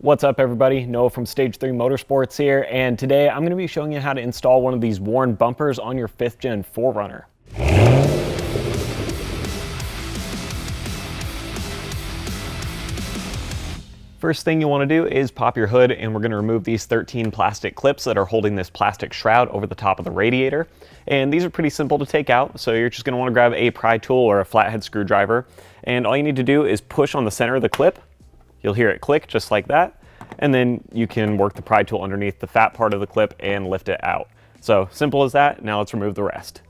What's up everybody, Noah from Stage 3 Motorsports here, and today I'm going to be showing you how to install one of these worn bumpers on your 5th gen 4Runner. First thing you want to do is pop your hood, and we're going to remove these 13 plastic clips that are holding this plastic shroud over the top of the radiator. And these are pretty simple to take out, so you're just going to want to grab a pry tool or a flathead screwdriver, and all you need to do is push on the center of the clip. You'll hear it click just like that, and then you can work the pry tool underneath the fat part of the clip and lift it out. So simple as that. Now let's remove the rest.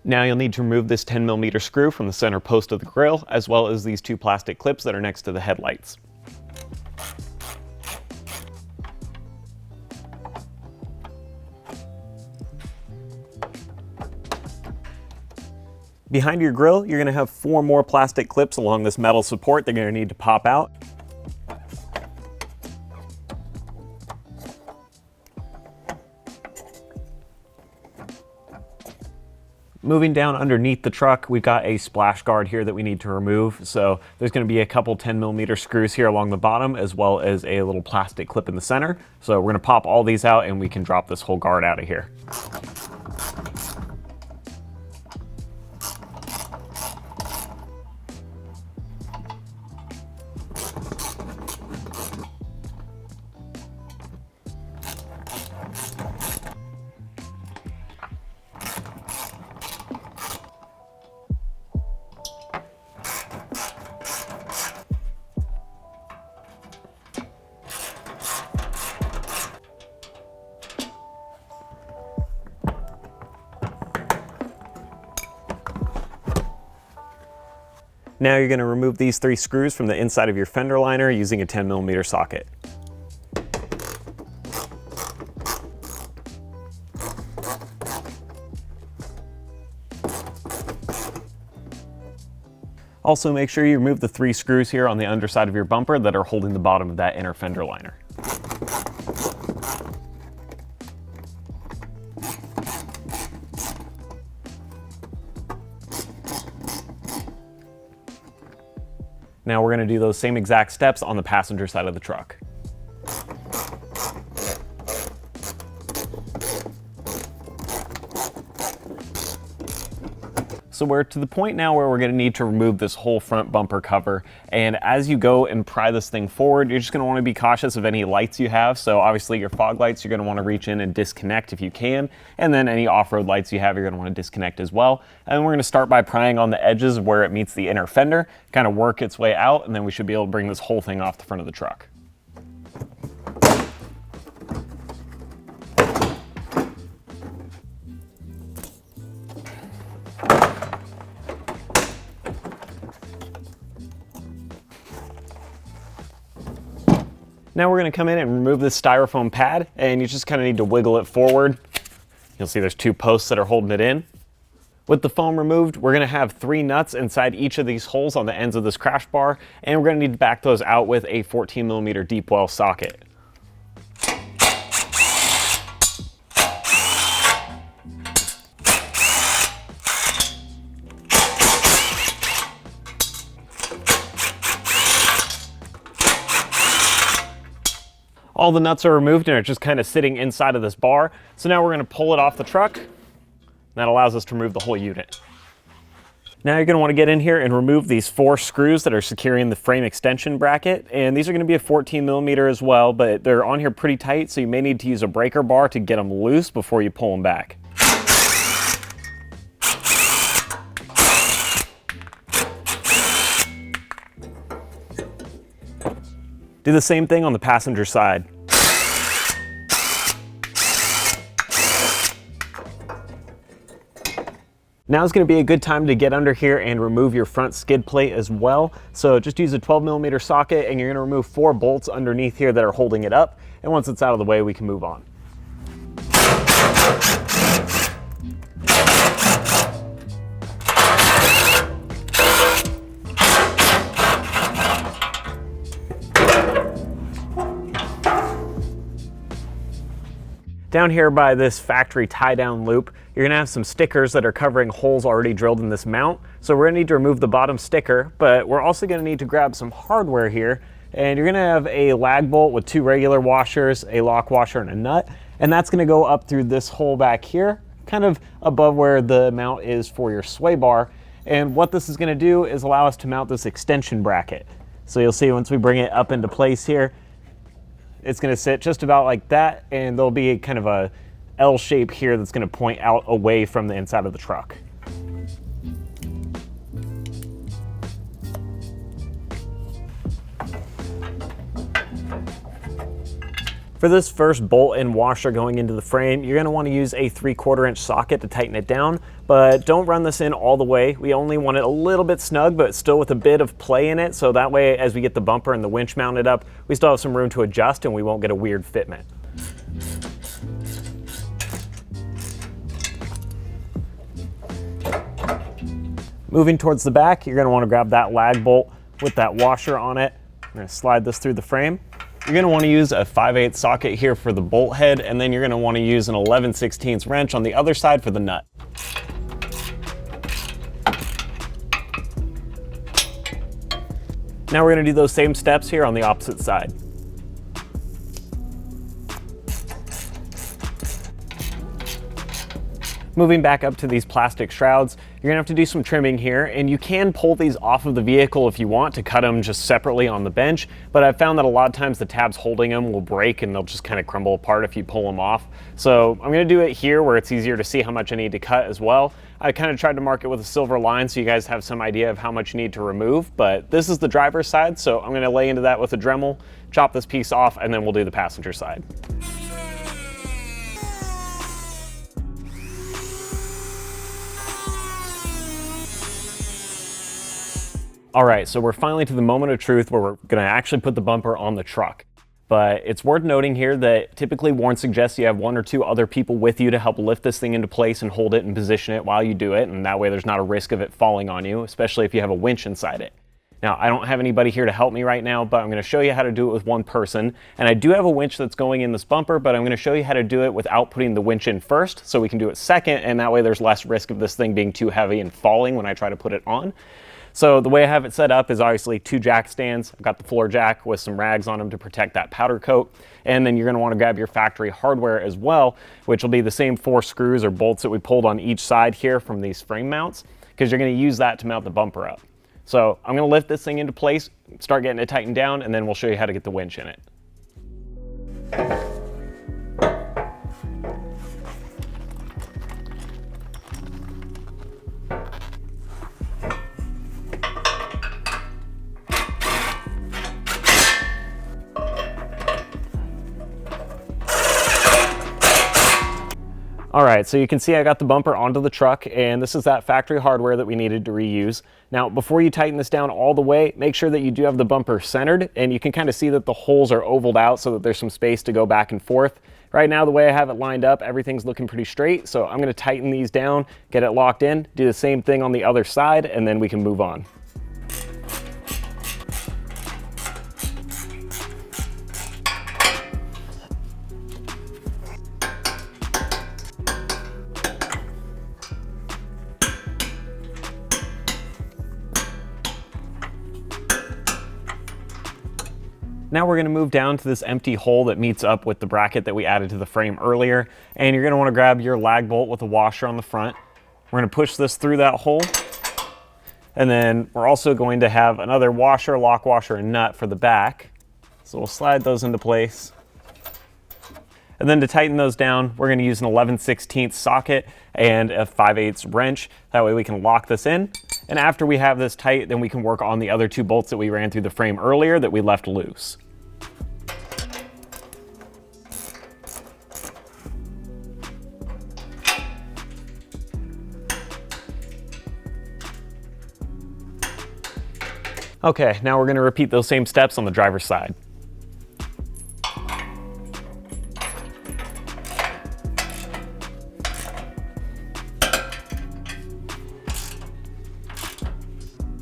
Now you'll need to remove this 10mm screw from the center post of the grille, as well as these two plastic clips that are next to the headlights. Behind your grille, you're going to have 4 more plastic clips along this metal support that you're going to need to pop out. Moving down underneath the truck, we've got a splash guard here that we need to remove. So there's going to be a couple 10mm screws here along the bottom, as well as a little plastic clip in the center. So we're going to pop all these out and we can drop this whole guard out of here. Now you're going to remove these 3 screws from the inside of your fender liner using a 10mm socket. Also make sure you remove the 3 screws here on the underside of your bumper that are holding the bottom of that inner fender liner. Now we're going to do those same exact steps on the passenger side of the truck. So we're to the point now where we're going to need to remove this whole front bumper cover, and as you go and pry this thing forward, you're just going to want to be cautious of any lights you have. So obviously your fog lights, you're going to want to reach in and disconnect if you can, and then any off-road lights you have, you're going to want to disconnect as well. And we're going to start by prying on the edges where it meets the inner fender, kind of work its way out, and then we should be able to bring this whole thing off the front of the truck. Now we're going to come in and remove this styrofoam pad, and you just kind of need to wiggle it forward. You'll see there's 2 posts that are holding it in. With the foam removed, we're going to have 3 nuts inside each of these holes on the ends of this crash bar, and we're going to need to back those out with a 14mm deep well socket. All the nuts are removed and are just kind of sitting inside of this bar. So now we're going to pull it off the truck. That allows us to remove the whole unit. Now you're going to want to get in here and remove these 4 screws that are securing the frame extension bracket. And these are going to be a 14mm as well, but they're on here pretty tight, so you may need to use a breaker bar to get them loose before you pull them back. Do the same thing on the passenger side. Now is going to be a good time to get under here and remove your front skid plate as well. So just use a 12mm socket and you're going to remove 4 bolts underneath here that are holding it up. And once it's out of the way, we can move on. Down here by this factory tie-down loop, you're gonna have some stickers that are covering holes already drilled in this mount. So we're gonna need to remove the bottom sticker, but we're also gonna need to grab some hardware here, and you're gonna have a lag bolt with 2 regular washers, a lock washer, and a nut, and that's gonna go up through this hole back here, kind of above where the mount is for your sway bar. And what this is gonna do is allow us to mount this extension bracket. So you'll see once we bring it up into place here, it's gonna sit just about like that, and there'll be kind of a L shape here that's gonna point out away from the inside of the truck. For this first bolt and washer going into the frame, you're gonna wanna use a 3/4 inch socket to tighten it down, but don't run this in all the way. We only want it a little bit snug, but still with a bit of play in it, so that way as we get the bumper and the winch mounted up, we still have some room to adjust and we won't get a weird fitment. Moving towards the back, you're gonna wanna grab that lag bolt with that washer on it. I'm gonna slide this through the frame. You're gonna wanna use a 5/8 socket here for the bolt head, and then you're gonna wanna use an 11/16 wrench on the other side for the nut. Now we're gonna do those same steps here on the opposite side. Moving back up to these plastic shrouds, you're gonna have to do some trimming here, and you can pull these off of the vehicle if you want to cut them just separately on the bench, but I've found that a lot of times the tabs holding them will break and they'll just kind of crumble apart if you pull them off. So I'm gonna do it here where it's easier to see how much I need to cut as well. I kind of tried to mark it with a silver line so you guys have some idea of how much you need to remove, but this is the driver's side, so I'm gonna lay into that with a Dremel, chop this piece off, and then we'll do the passenger side. All right, so we're finally to the moment of truth where we're gonna actually put the bumper on the truck. But it's worth noting here that typically Warren suggests you have 1 or 2 other people with you to help lift this thing into place and hold it and position it while you do it, and that way there's not a risk of it falling on you, especially if you have a winch inside it. Now, I don't have anybody here to help me right now, but I'm gonna show you how to do it with 1 person. And I do have a winch that's going in this bumper, but I'm gonna show you how to do it without putting the winch in first, so we can do it second, and that way there's less risk of this thing being too heavy and falling when I try to put it on. So the way I have it set up is obviously 2 jack stands. I've got the floor jack with some rags on them to protect that powder coat. And then you're gonna wanna grab your factory hardware as well, which will be the same 4 screws or bolts that we pulled on each side here from these frame mounts, because you're gonna use that to mount the bumper up. So I'm gonna lift this thing into place, start getting it tightened down, and then we'll show you how to get the winch in it. All right, so you can see I got the bumper onto the truck, and this is that factory hardware that we needed to reuse. Now, before you tighten this down all the way, make sure that you do have the bumper centered, and you can kind of see that the holes are ovaled out so that there's some space to go back and forth. Right now, the way I have it lined up, everything's looking pretty straight, so I'm gonna tighten these down, get it locked in, do the same thing on the other side, and then we can move on. Now we're gonna move down to this empty hole that meets up with the bracket that we added to the frame earlier, and you're gonna wanna grab your lag bolt with a washer on the front. We're gonna push this through that hole, and then we're also going to have another washer, lock washer, and nut for the back. So we'll slide those into place. And then to tighten those down, we're gonna use an 11/16 socket and a 5/8 wrench. That way we can lock this in. And after we have this tight, then we can work on the other 2 bolts that we ran through the frame earlier that we left loose. Okay, now we're gonna repeat those same steps on the driver's side.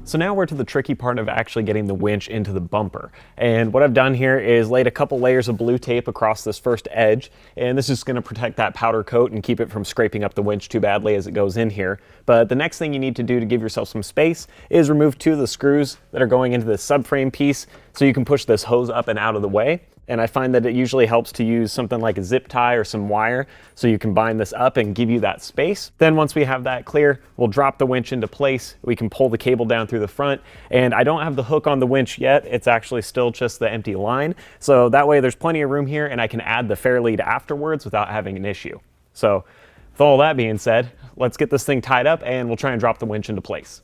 So now we're to the tricky part of actually getting the winch into the bumper. And what I've done here is laid a couple layers of blue tape across this first edge, and this is going to protect that powder coat and keep it from scraping up the winch too badly as it goes in here. But the next thing you need to do to give yourself some space is remove 2 of the screws that are going into the subframe piece so you can push this hose up and out of the way. And I find that it usually helps to use something like a zip tie or some wire so you can bind this up and give you that space. Then once we have that clear, we'll drop the winch into place. We can pull the cable down through the front, and I don't have the hook on the winch yet. It's actually still just the empty line. So that way there's plenty of room here and I can add the fair lead afterwards without having an issue. So with all that being said, let's get this thing tied up and we'll try and drop the winch into place.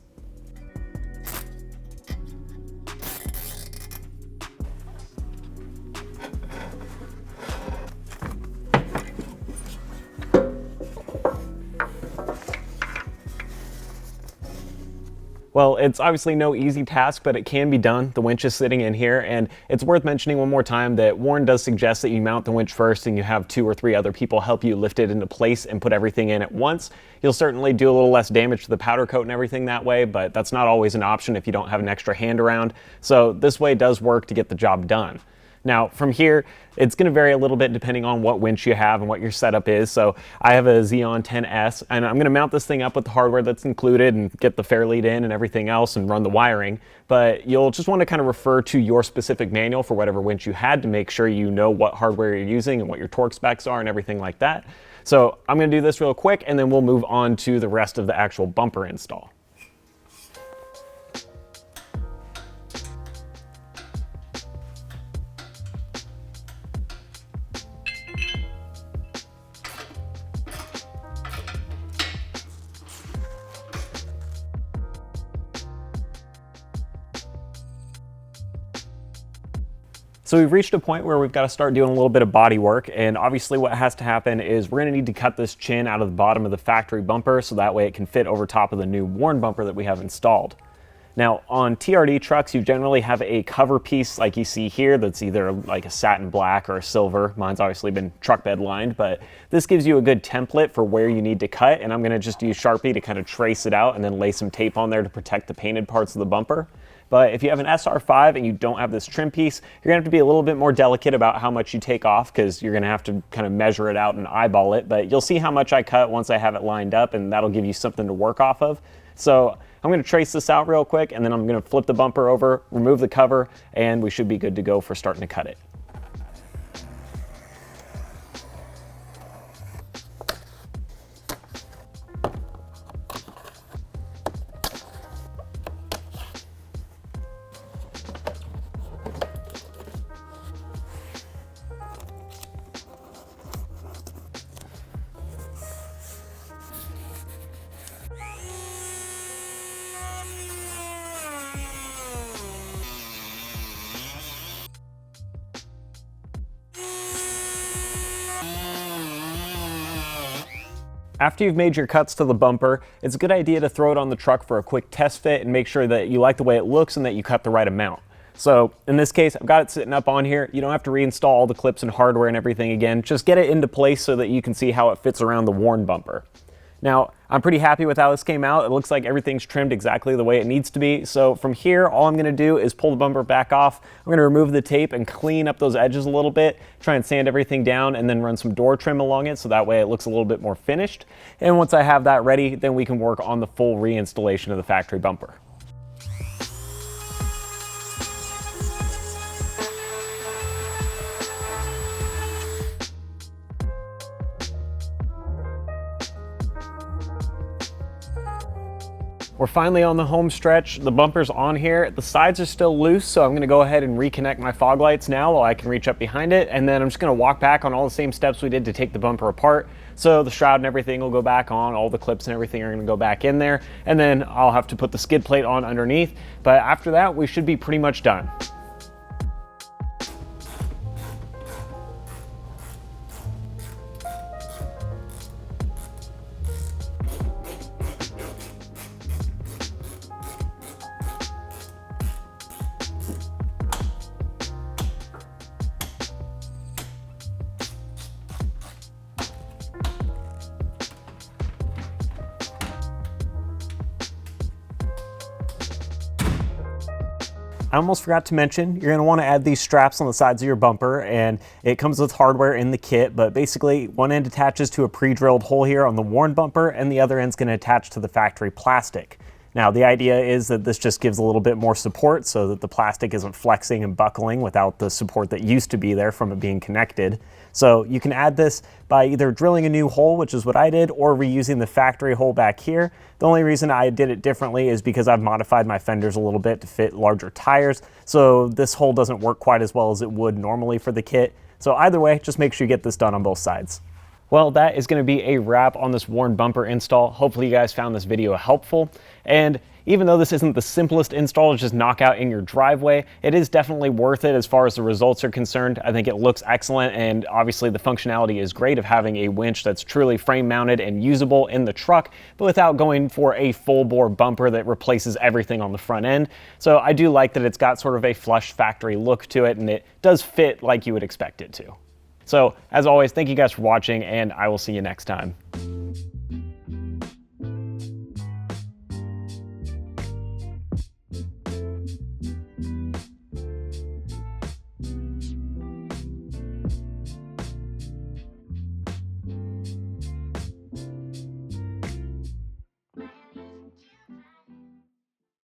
Well, it's obviously no easy task, but it can be done. The winch is sitting in here, and it's worth mentioning one more time that Warren does suggest that you mount the winch first and you have 2 or 3 other people help you lift it into place and put everything in at once. You'll certainly do a little less damage to the powder coat and everything that way, but that's not always an option if you don't have an extra hand around. So this way does work to get the job done. Now from here, it's going to vary a little bit depending on what winch you have and what your setup is. So I have a Xeon 10S, and I'm going to mount this thing up with the hardware that's included and get the fair lead in and everything else and run the wiring. But you'll just want to kind of refer to your specific manual for whatever winch you had to make sure you know what hardware you're using and what your torque specs are and everything like that. So I'm going to do this real quick and then we'll move on to the rest of the actual bumper install. So we've reached a point where we've got to start doing a little bit of body work, and obviously what has to happen is we're going to need to cut this chin out of the bottom of the factory bumper so that way it can fit over top of the new Warren bumper that we have installed. Now on TRD trucks you generally have a cover piece like you see here that's either like a satin black or a silver. Mine's obviously been truck bed lined, but this gives you a good template for where you need to cut, and I'm going to just use Sharpie to kind of trace it out and then lay some tape on there to protect the painted parts of the bumper. But if you have an SR5 and you don't have this trim piece, you're gonna have to be a little bit more delicate about how much you take off because you're gonna have to kind of measure it out and eyeball it. But you'll see how much I cut once I have it lined up, and that'll give you something to work off of. So I'm gonna trace this out real quick, and then I'm gonna flip the bumper over, remove the cover, and we should be good to go for starting to cut it. After you've made your cuts to the bumper, it's a good idea to throw it on the truck for a quick test fit and make sure that you like the way it looks and that you cut the right amount. So in this case, I've got it sitting up on here. You don't have to reinstall all the clips and hardware and everything again. Just get it into place so that you can see how it fits around the Warren bumper. Now, I'm pretty happy with how this came out. It looks like everything's trimmed exactly the way it needs to be. So from here, all I'm gonna do is pull the bumper back off. I'm gonna remove the tape and clean up those edges a little bit, try and sand everything down, and then run some door trim along it so that way it looks a little bit more finished. And once I have that ready, then we can work on the full reinstallation of the factory bumper. We're finally on the home stretch. The bumper's on here. The sides are still loose, so I'm gonna go ahead and reconnect my fog lights now while I can reach up behind it, and then I'm just gonna walk back on all the same steps we did to take the bumper apart. So the shroud and everything will go back on, all the clips and everything are gonna go back in there, and then I'll have to put the skid plate on underneath. But after that, we should be pretty much done. I almost forgot to mention, you're going to want to add these straps on the sides of your bumper, and it comes with hardware in the kit, but basically one end attaches to a pre-drilled hole here on the worn bumper, and the other end's going to attach to the factory plastic. Now, the idea is that this just gives a little bit more support so that the plastic isn't flexing and buckling without the support that used to be there from it being connected. So you can add this by either drilling a new hole, which is what I did, or reusing the factory hole back here. The only reason I did it differently is because I've modified my fenders a little bit to fit larger tires, so this hole doesn't work quite as well as it would normally for the kit. So either way, just make sure you get this done on both sides. Well, that is going to be a wrap on this worn bumper install. Hopefully you guys found this video helpful. And even though this isn't the simplest install to just knock out in your driveway, it is definitely worth it as far as the results are concerned. I think it looks excellent, and obviously the functionality is great of having a winch that's truly frame mounted and usable in the truck, but without going for a full bore bumper that replaces everything on the front end. So I do like that it's got sort of a flush factory look to it, and it does fit like you would expect it to. So as always, thank you guys for watching, and I will see you next time.